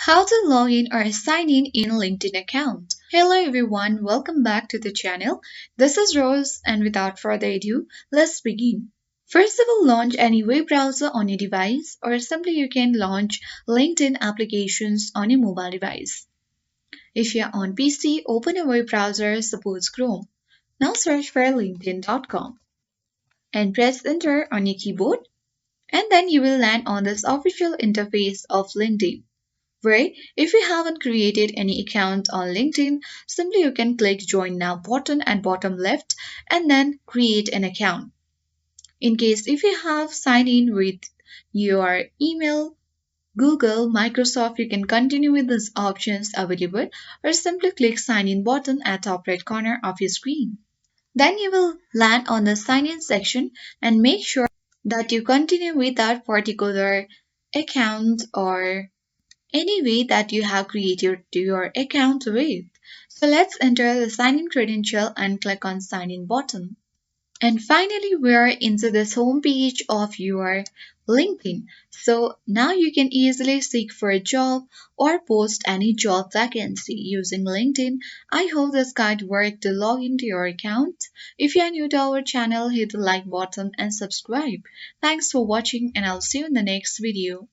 How to log in or sign in LinkedIn account. Hello everyone, welcome back to the channel. This is Rose and without further ado, let's begin. First of all, launch any web browser on your device or simply you can launch LinkedIn applications on your mobile device. If you're on PC, open a web browser, suppose Chrome. Now search for linkedin.com and press enter on your keyboard and then you will land on this official interface of LinkedIn. Where if you haven't created any account on LinkedIn, simply you can click join now button at bottom left and then create an account. In case if you have signed in with your email, Google, Microsoft, you can continue with these options available or simply click sign in button at top right corner of your screen. Then you will land on the sign in section and make sure that you continue with that particular account or any way that you have created your account with. So let's enter the sign in credential and click on sign in button. And finally, we're into this home page of your LinkedIn. So now you can easily seek for a job or post any job vacancy using LinkedIn. I hope this guide worked to log into your account. If you are new to our channel, hit the like button and subscribe. Thanks for watching and I'll see you in the next video.